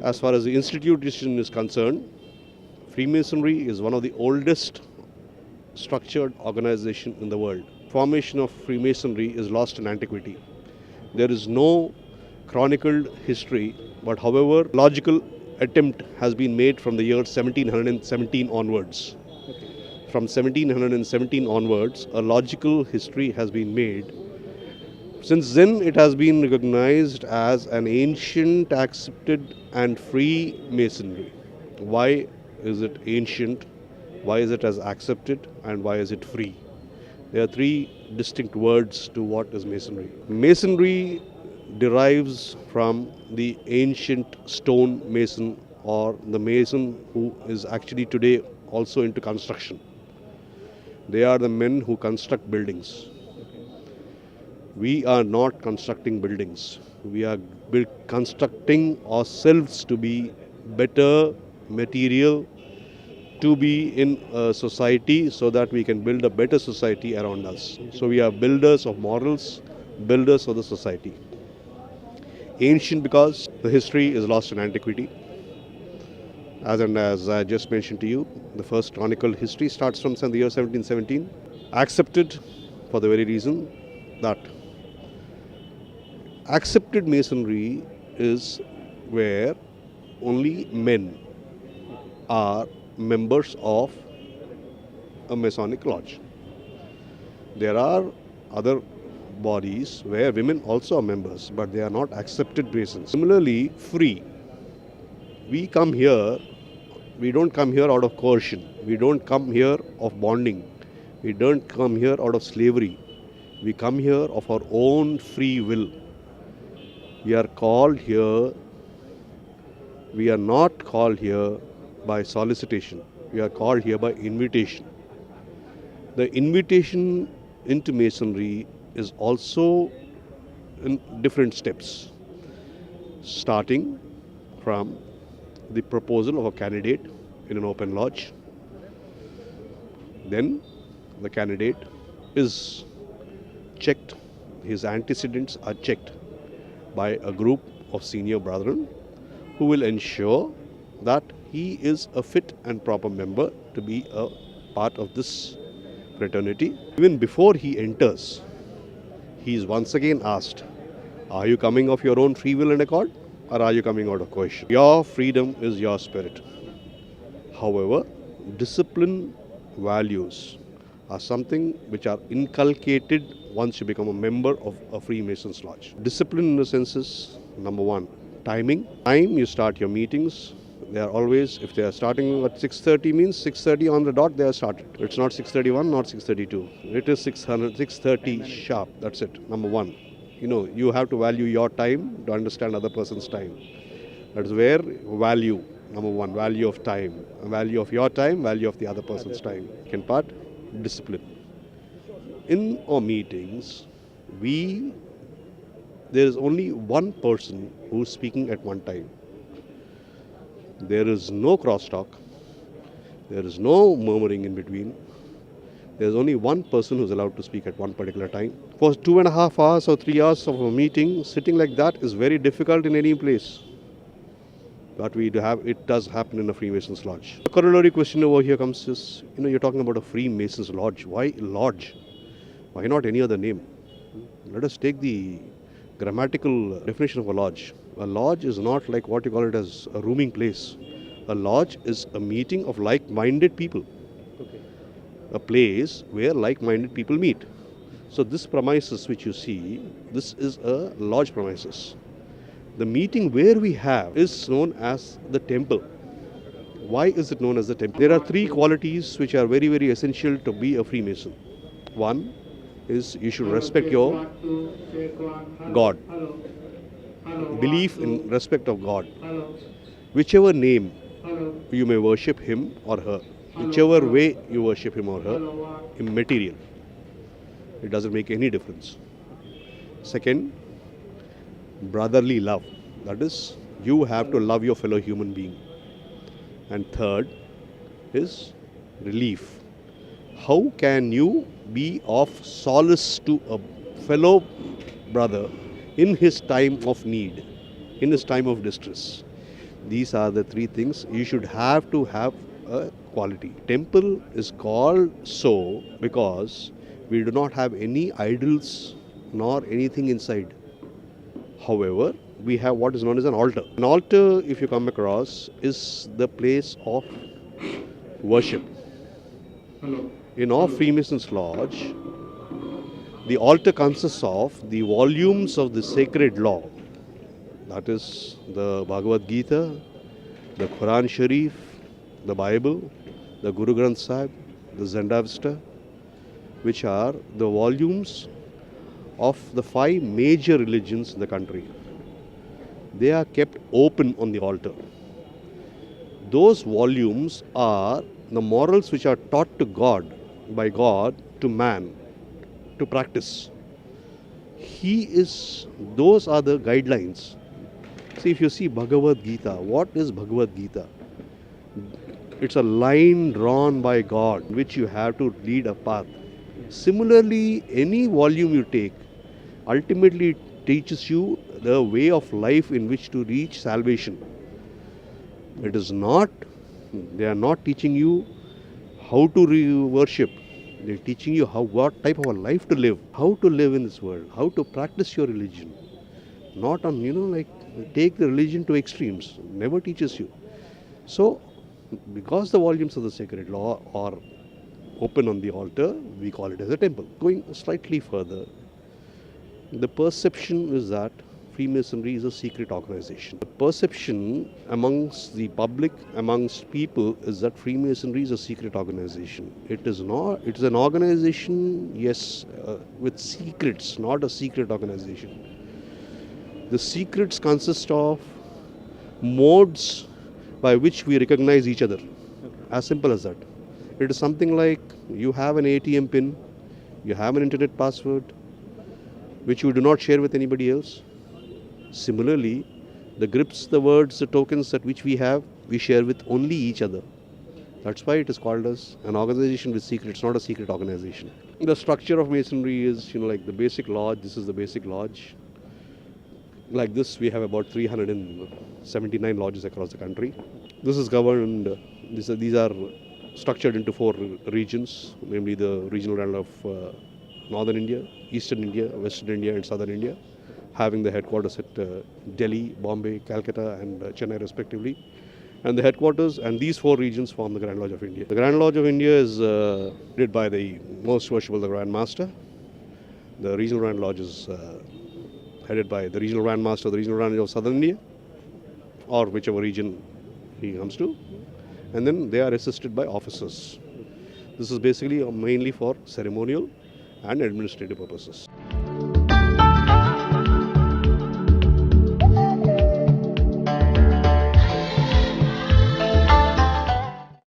As far as the institution is concerned, Freemasonry is one of the oldest structured organization in the world. Formation of Freemasonry is lost in antiquity. There is no chronicled history, but however, logical attempt has been made from the year 1717 onwards. From 1717 onwards, a logical history has been made. Since then, it has been recognized as an ancient, accepted, and free masonry. Why is it ancient? Why is it as accepted? And why is it free? There are three distinct words to what is masonry. Masonry derives from the ancient stone mason or the mason who is actually today also into construction. They are the men who construct buildings. We are not constructing buildings. We are constructing ourselves to be better material, to be in a society so that we can build a better society around us. So we are builders of morals, builders of the society. Ancient because the history is lost in antiquity. As I just mentioned to you, the first chronicled history starts from the year 1717. Accepted for the very reason that accepted masonry is where only men are members of a Masonic lodge. There are other bodies where women also are members, but they are not accepted masons. Similarly, free. We come here, we don't come here out of coercion. We don't come here of bonding. We don't come here out of slavery. We come here of our own free will. We are called here, we are not called here by solicitation. We are called here by invitation. The invitation into masonry is also in different steps, starting from the proposal of a candidate in an open lodge. Then the candidate is checked, his antecedents are checked by a group of senior brethren who will ensure that he is a fit and proper member to be a part of this fraternity. Even before he enters, he is once again asked, are you coming of your own free will and accord, or are you coming out of coercion? Your freedom is your spirit. However, discipline values are something which are inculcated once you become a member of a Freemasons lodge. Discipline in the sense is, number one, timing. Time you start your meetings. They are always, if they are starting at 6:30 means 6:30 on the dot they are started. It's not 6:31, not 6:32. It is 6:30 sharp. That's it, number one. You have to value your time to understand other person's time. That's where value, number one, value of time. Value of your time, value of the other person's time. Second part, discipline. In our meetings, there is only one person who is speaking at one time. There is no crosstalk. There is no murmuring in between. There is only one person who is allowed to speak at one particular time. For 2.5 hours or 3 hours of a meeting, sitting like that is very difficult in any place. But it does happen in a Freemasons lodge. The corollary question over here comes is, you're talking about a Freemasons lodge. Why lodge? Why not any other name? Let us take the grammatical definition of a lodge. A lodge is not like what you call it as a rooming place. A lodge is a meeting of like-minded people. Okay. A place where like-minded people meet. So this premises which you see, this is a lodge premises. The meeting where we have is known as the temple. Why is it known as the temple? There are three qualities which are very, very essential to be a Freemason. One is you should respect your God. Belief in respect of God. Whichever name you may worship him or her, whichever way you worship him or her, immaterial. It doesn't make any difference. Second, brotherly love. That is, you have to love your fellow human being. And third is relief. How can you be of solace to a fellow brother in his time of need, in his time of distress? These are the three things you should have to have a quality. Temple is called so because we do not have any idols nor anything inside. However, we have what is known as an altar. An altar, if you come across, is the place of worship. In our Freemasons Lodge, the altar consists of the volumes of the sacred law. That is the Bhagavad Gita, the Quran Sharif, the Bible, the Guru Granth Sahib, the Zendavesta, which are the volumes of the 5 major religions in the country. They are kept open on the altar. Those volumes are the morals which are taught to God, by God, to man, to practice. Those are the guidelines. See, if you see Bhagavad Gita, what is Bhagavad Gita? It's a line drawn by God, which you have to lead a path. Similarly, any volume you take, ultimately it teaches you the way of life in which to reach salvation. It is not, they are not teaching you how to worship. They are teaching you what type of a life to live, how to live in this world, how to practice your religion. Not on, like take the religion to extremes. Never teaches you. So, because the volumes of the sacred law are open on the altar, we call it as a temple. Going slightly further, the perception is that Freemasonry is a secret organization. The perception amongst the public, amongst people, is that Freemasonry is a secret organization. It is not. It is an organization, yes, with secrets, not a secret organization. The secrets consist of modes by which we recognize each other. As simple as that. It is something like you have an ATM pin, you have an internet password, which you do not share with anybody else. Similarly, the grips, the words, the tokens that which we have, we share with only each other. That's why it is called as an organization with secrets, not a secret organization. The structure of Masonry is, like the basic lodge. This is the basic lodge. Like this, we have about 379 lodges across the country. This is governed, these are structured into 4 regions, namely the regional land of Northern India, Eastern India, Western India and Southern India, having the headquarters at Delhi, Bombay, Calcutta and Chennai respectively. And the headquarters and these 4 regions form the Grand Lodge of India. The Grand Lodge of India is led by the most worshipful, the Grand Master. The regional Grand Lodge is headed by the regional Grand Master of the regional Grand Lodge of Southern India, or whichever region he comes to. And then they are assisted by officers. This is basically mainly for ceremonial and administrative purposes.